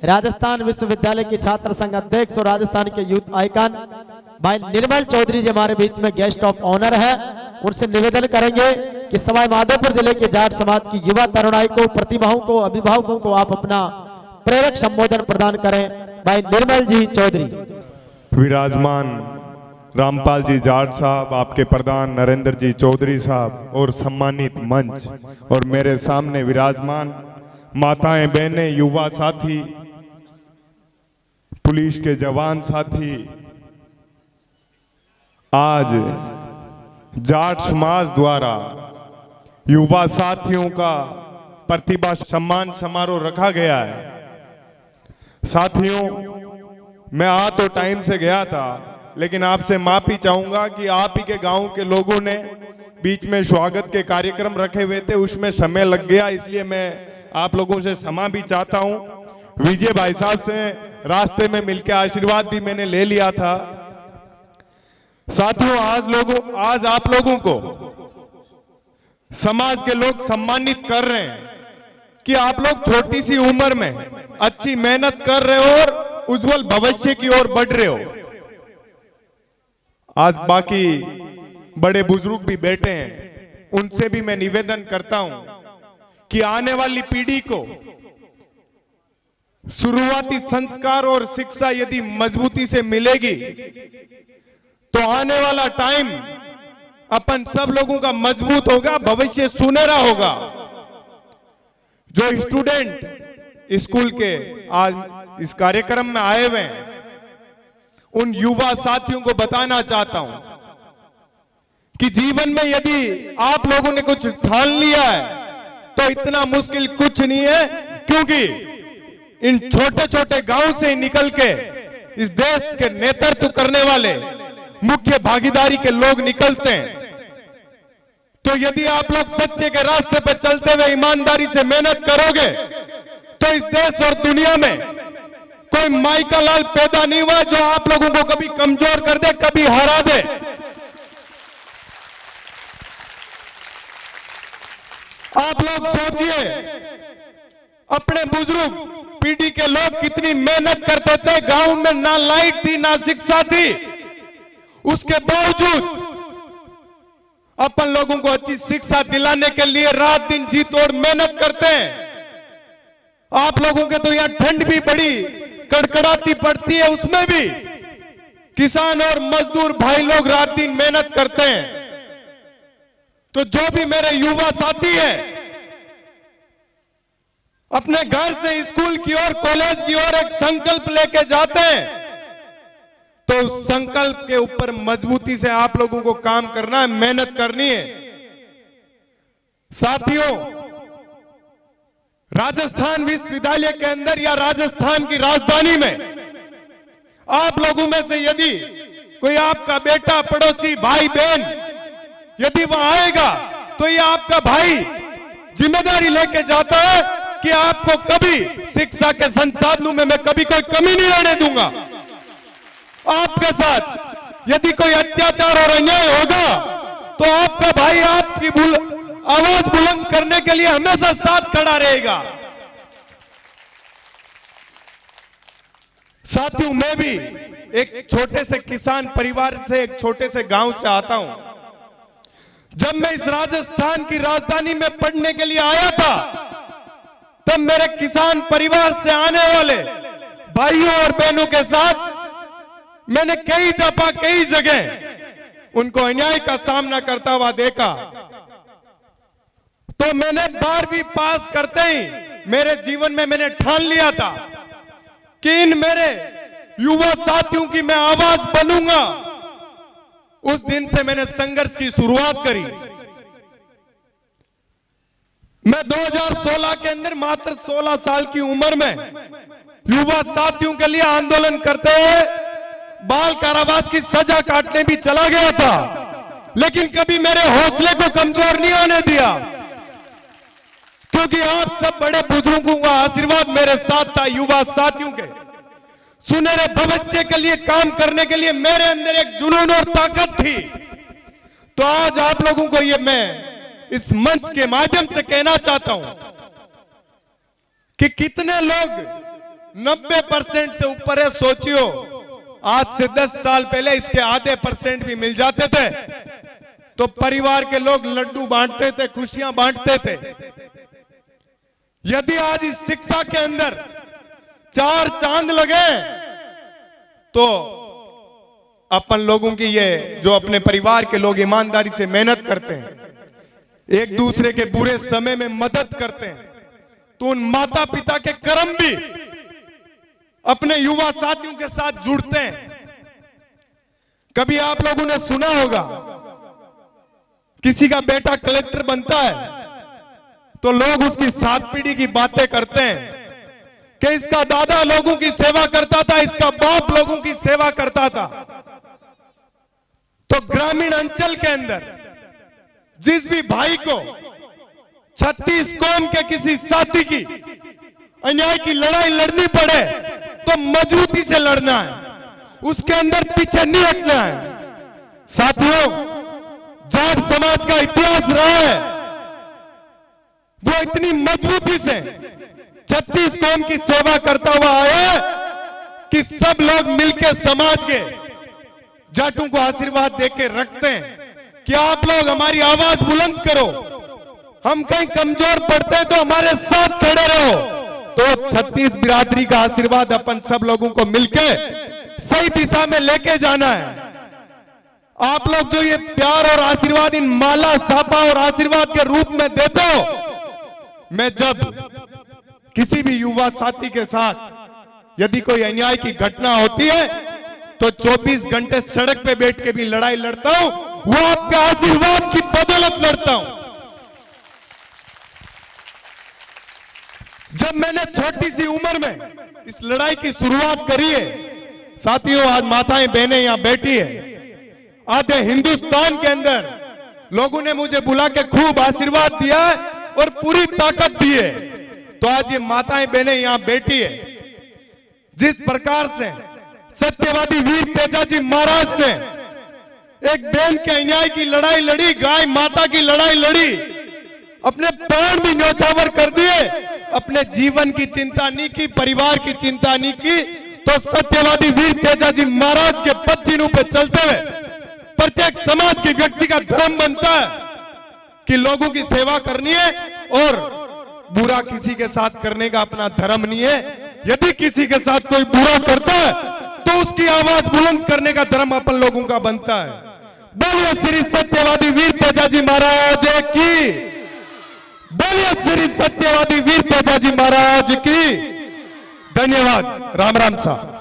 राजस्थान विश्वविद्यालय की छात्र संघ अध्यक्ष और राजस्थान के यूथ आइकन भाई निर्मल चौधरी जी हमारे बीच में गेस्ट ऑफ ऑनर है। उनसे निवेदन करेंगे कि सवाई माधोपुर जिले के जाट समाज की युवा तरुणाई को, प्रतिभाओं को, अभिभावकों को आप अपना प्रेरक संबोधन प्रदान करें। भाई निर्मल जी चौधरी। विराजमान रामपाल जी जाट साहब, आपके प्रधान नरेंद्र जी चौधरी साहब और सम्मानित मंच और मेरे सामने विराजमान माताएं, बहनें, युवा साथी, पुलिस के जवान साथी, आज जाट समाज द्वारा युवा साथियों का प्रतिभा सम्मान समारोह रखा गया है। साथियों, मैं आ तो टाइम से गया था, लेकिन आपसे माफी चाहूंगा कि आप ही के गांव के लोगों ने बीच में स्वागत के कार्यक्रम रखे हुए थे, उसमें समय लग गया, इसलिए मैं आप लोगों से क्षमा भी चाहता हूं। विजय भाई साहब से रास्ते में मिलकर आशीर्वाद भी मैंने ले लिया था। साथियों, आज आप लोगों को समाज के लोग सम्मानित कर रहे हैं कि आप लोग छोटी सी उम्र में अच्छी मेहनत कर रहे हो और उज्जवल भविष्य की ओर बढ़ रहे हो। आज बाकी बड़े बुजुर्ग भी बैठे हैं, उनसे भी मैं निवेदन करता हूं कि आने वाली पीढ़ी को शुरुआती संस्कार और शिक्षा यदि मजबूती से मिलेगी तो आने वाला टाइम अपन सब लोगों का मजबूत होगा, भविष्य सुनहरा होगा। जो स्टूडेंट स्कूल के आज इस कार्यक्रम में आए हुए हैं, उन युवा साथियों को बताना चाहता हूं कि जीवन में यदि आप लोगों ने कुछ ठान लिया है तो इतना मुश्किल कुछ नहीं है, क्योंकि इन छोटे छोटे गांव से निकल के इस देश के नेतृत्व करने वाले मुख्य भागीदारी के लोग निकलते हैं। तो यदि आप लोग सत्य के रास्ते पर चलते हुए ईमानदारी से मेहनत करोगे तो इस देश और दुनिया में कोई माई का लाल पैदा नहीं हुआ जो आप लोगों को कभी कमजोर कर दे, कभी हरा दे। आप लोग सोचिए, अपने बुजुर्ग पीढ़ी के लोग कितनी मेहनत करते थे। गांव में ना लाइट थी, ना शिक्षा थी, उसके बावजूद अपन लोगों को अच्छी शिक्षा दिलाने के लिए रात दिन जी तोड़ मेहनत करते हैं। आप लोगों के तो यहां ठंड भी बड़ी कड़कड़ाती पड़ती है, उसमें भी किसान और मजदूर भाई लोग रात दिन मेहनत करते हैं। तो जो भी मेरे युवा साथी हैं, अपने घर से स्कूल की ओर, कॉलेज की ओर एक संकल्प लेके जाते हैं, तो उस संकल्प के ऊपर मजबूती से आप लोगों को काम करना है, मेहनत करनी है। साथियों, राजस्थान विश्वविद्यालय के अंदर या राजस्थान की राजधानी में आप लोगों में से यदि कोई आपका बेटा, पड़ोसी, भाई, बहन यदि वहां आएगा तो ये आपका भाई जिम्मेदारी लेके जाता है कि आपको कभी शिक्षा के संसाधनों में मैं कभी कोई कमी नहीं रहने दूंगा। आपके साथ यदि कोई अत्याचार और अन्याय होगा तो आपका भाई आपकी आवाज बुलंद करने के लिए हमेशा साथ खड़ा रहेगा। साथियों, मैं भी एक छोटे से किसान परिवार से, एक छोटे से गांव से आता हूं। जब मैं इस राजस्थान की राजधानी में पढ़ने के लिए आया था, तब मेरे किसान परिवार से आने वाले भाइयों और बहनों के साथ मैंने कई दफा, कई जगह उनको अन्याय का सामना करता हुआ देखा। तो मैंने 12वीं पास करते ही मेरे जीवन में मैंने ठान लिया था कि इन मेरे युवा साथियों की मैं आवाज बनूंगा। उस दिन से मैंने संघर्ष की शुरुआत करी। मैं 2016 के अंदर मात्र 16 साल की उम्र में युवा साथियों के लिए आंदोलन करते हुए बाल कारावास की सजा काटने भी चला गया था, लेकिन कभी मेरे हौसले को कमजोर नहीं होने दिया, क्योंकि आप सब बड़े बुजुर्गों का आशीर्वाद मेरे साथ था। युवा साथियों के सुनहरे भविष्य के लिए काम करने के लिए मेरे अंदर एक जुनून और ताकत थी। तो आज आप लोगों को ये मैं इस मंच के माध्यम से कहना चाहता हूं कि कितने लोग 90% से ऊपर है। सोचियो, आज से 10 साल पहले इसके आधे % भी मिल जाते थे तो परिवार के लोग लड्डू बांटते थे, खुशियां बांटते थे। यदि आज इस शिक्षा के अंदर 4 चांद लगे तो अपन लोगों की ये जो अपने परिवार के लोग ईमानदारी से मेहनत करते हैं, एक दूसरे के बुरे समय में मदद करते हैं, तो उन माता पिता के कर्म भी अपने युवा साथियों के साथ जुड़ते हैं। कभी आप लोगों ने सुना होगा, किसी का बेटा कलेक्टर बनता है तो लोग उसकी 7 पीढ़ी की बातें करते हैं कि इसका दादा लोगों की सेवा करता था, इसका बाप लोगों की सेवा करता था। तो ग्रामीण अंचल के अंदर जिस भी भाई को 36 कौम के किसी साथी की अन्याय की लड़ाई लड़नी पड़े तो मजबूती से लड़ना है, उसके अंदर पीछे नहीं हटना है। साथियों, जाट समाज का इतिहास रहा है, वो इतनी मजबूती से 36 कौम की सेवा करता हुआ आया कि सब लोग मिलकर समाज के जाटों को आशीर्वाद देके रखते हैं कि आप लोग हमारी आवाज बुलंद करो, हम कहीं कमजोर पड़ते हैं तो हमारे साथ खड़े रहो। तो 36 बिरादरी का आशीर्वाद अपन सब लोगों को मिलकर सही दिशा में लेके जाना है। आप लोग जो ये प्यार और आशीर्वाद इन माला सापा और आशीर्वाद के रूप में देते हो, मैं जब किसी भी युवा साथी के साथ यदि कोई अन्याय की घटना होती है तो 24 घंटे सड़क पे बैठ के भी लड़ाई लड़ता हूं, वो आपके आशीर्वाद की बदौलत लड़ता हूं। जब मैंने छोटी सी उम्र में इस लड़ाई की शुरुआत करी है, साथियों आज माताएं बहनें यहां बैठी है, आधे हिंदुस्तान के अंदर लोगों ने मुझे बुला के खूब आशीर्वाद दिया है और पूरी ताकत दी है। तो आज ये माताएं बहनें यहां बैठी है, जिस प्रकार से सत्यवादी वीर तेजाजी महाराज ने एक बहन के अन्याय की लड़ाई लड़ी, गाय माता की लड़ाई लड़ी, अपने प्राण भी न्यौछावर कर दिए, अपने जीवन की चिंता नहीं की, परिवार की चिंता नहीं की। तो सत्यवादी वीर तेजाजी महाराज के पद चिन्हों पे चलते हुए प्रत्येक समाज के व्यक्ति का धर्म बनता है कि लोगों की सेवा करनी है और बुरा किसी के साथ करने का अपना धर्म नहीं है। यदि किसी के साथ कोई बुरा करता है तो उसकी आवाज बुलंद करने का धर्म अपन लोगों का बनता है। बोलिए श्री सत्यवादी वीर तेजाजी महाराज की, बोलिए श्री सत्यवादी वीर तेजाजी महाराज की। धन्यवाद। राम राम साहब।